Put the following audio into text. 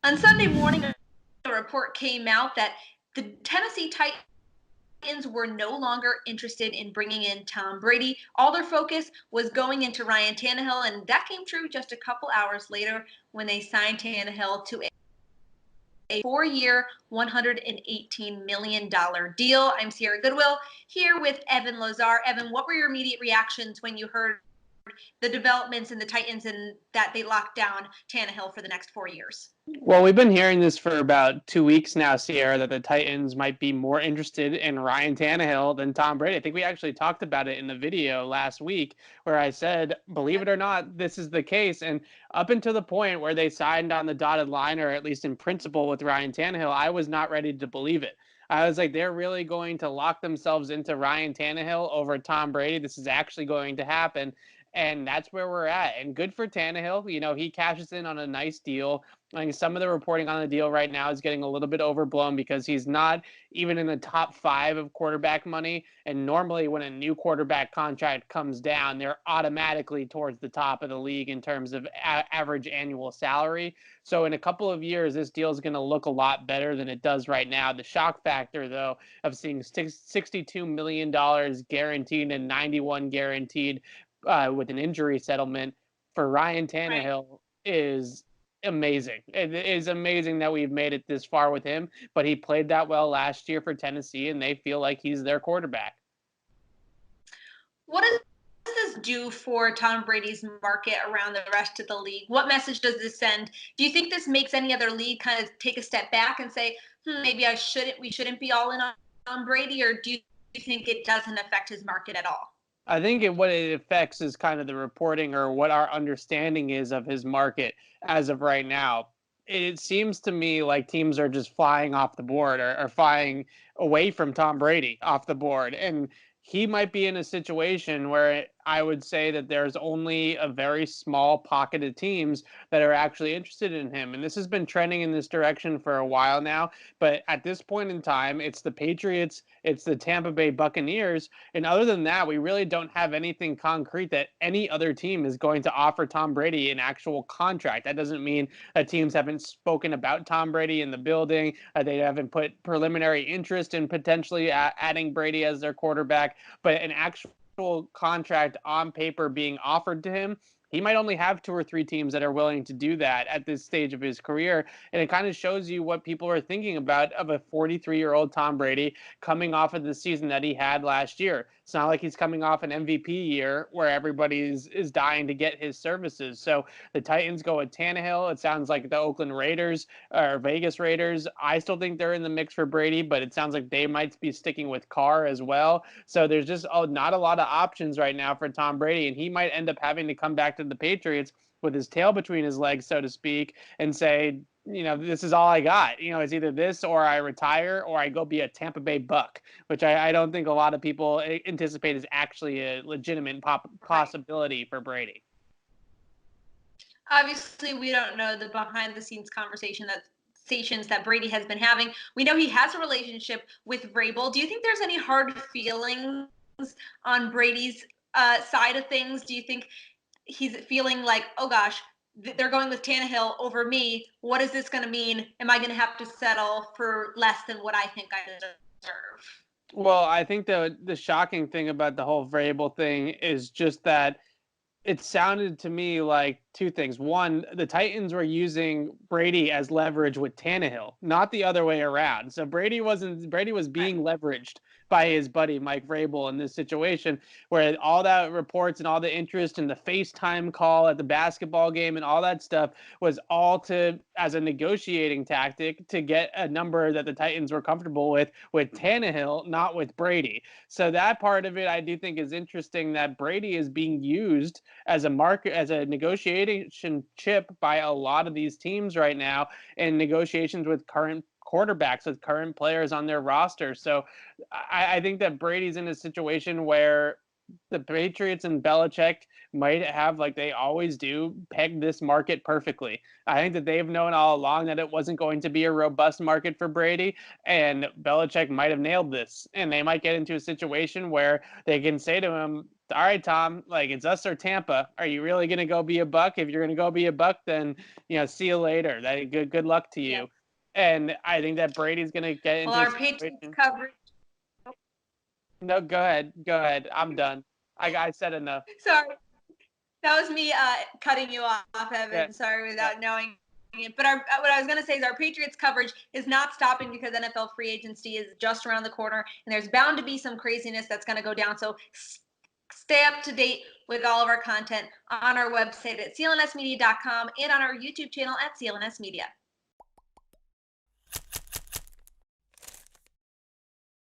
On Sunday morning, a report came out that the Tennessee Titans were no longer interested in bringing in Tom Brady. All their focus was going into Ryan Tannehill, and that came true just a couple hours later when they signed Tannehill to a 4-year, $118 million deal. I'm Sierra Goodwill here with Evan Lazar. Evan, what were your immediate reactions when you heard the developments in the Titans and that they locked down Tannehill for the next 4 years? Well, we've been hearing this for about 2 weeks now, Sierra, that the Titans might be more interested in Ryan Tannehill than Tom Brady. I think we actually talked about it in the video last week where I said, believe it or not, this is the case. And up until the point where they signed on the dotted line, or at least in principle with Ryan Tannehill, I was not ready to believe it. I was like, they're really going to lock themselves into Ryan Tannehill over Tom Brady. This is actually going to happen. And that's where we're at. And good for Tannehill. You know, he cashes in on a nice deal. I think some of the reporting on the deal right now is getting a little bit overblown because he's not even in the top 5 of quarterback money. And normally, when a new quarterback contract comes down, they're automatically towards the top of the league in terms of average annual salary. So, in a couple of years, this deal is going to look a lot better than it does right now. The shock factor, though, of seeing $62 million guaranteed and 91 guaranteed with an injury settlement for Ryan Tannehill is amazing. It is amazing that we've made it this far with him, but he played that well last year for Tennessee, and they feel like he's their quarterback. What does this do for Tom Brady's market around the rest of the league? What message does this send? Do you think this makes any other league kind of take a step back and say, maybe we shouldn't be all in on Brady, or do you think it doesn't affect his market at all? I think what it affects is kind of the reporting or what our understanding is of his market as of right now. It seems to me like teams are just flying off the board or flying away from Tom Brady off the board. And he might be in a situation where I would say that there's only a very small pocket of teams that are actually interested in him. And this has been trending in this direction for a while now. But at this point in time, it's the Patriots, it's the Tampa Bay Buccaneers. And other than that, we really don't have anything concrete that any other team is going to offer Tom Brady an actual contract. That doesn't mean that teams haven't spoken about Tom Brady in the building. They haven't put preliminary interest in potentially adding Brady as their quarterback, but an actual contract on paper being offered to him, he might only have 2 or 3 teams that are willing to do that at this stage of his career. And it kind of shows you what people are thinking about of a 43-year-old Tom Brady coming off of the season that he had last year. It's not like he's coming off an MVP year where everybody is dying to get his services. So the Titans go with Tannehill. It sounds like the Oakland Raiders or Vegas Raiders, I still think they're in the mix for Brady, but it sounds like they might be sticking with Carr as well. So there's just not a lot of options right now for Tom Brady, and he might end up having to come back to the Patriots with his tail between his legs, so to speak, and say, this is all I got. It's either this or I retire or I go be a Tampa Bay Buck, which I don't think a lot of people anticipate is actually a legitimate possibility for Brady. Obviously, we don't know the behind the scenes conversations that Brady has been having. We know he has a relationship with Vrabel. Do you think there's any hard feelings on Brady's side of things? Do you think he's feeling like, oh gosh, they're going with Tannehill over me? What is this going to mean? Am I going to have to settle for less than what I think I deserve? Well, I think the shocking thing about the whole Vrabel thing is just that it sounded to me like 2 things. One, the Titans were using Brady as leverage with Tannehill, not the other way around. So Brady was being leveraged by his buddy Mike Vrabel in this situation, where all that reports and all the interest and the FaceTime call at the basketball game and all that stuff was all as a negotiating tactic to get a number that the Titans were comfortable with Tannehill, not with Brady. So that part of it I do think is interesting, that Brady is being used as a negotiation chip by a lot of these teams right now in negotiations with current quarterbacks, with current players on their roster. So I think that Brady's in a situation where the Patriots and Belichick might have, like they always do, pegged this market perfectly. I think that they've known all along that it wasn't going to be a robust market for Brady, and Belichick might have nailed this. And they might get into a situation where they can say to him, all right, Tom, like it's us or Tampa. Are you really going to go be a Buck? If you're going to go be a Buck, then, see you later. That good luck to Yeah. you. And I think that Brady's going to get Well, into a our Patriots situation. coverage. No, go ahead. Go ahead. I'm done. I said enough. Sorry, that was me cutting you off, Yeah. Evan. Sorry, Yeah. without knowing it. But what I was going to say is our Patriots coverage is not stopping because NFL free agency is just around the corner, and there's bound to be some craziness that's going to go down. So stay up to date with all of our content on our website at clnsmedia.com and on our YouTube channel at CLNS Media.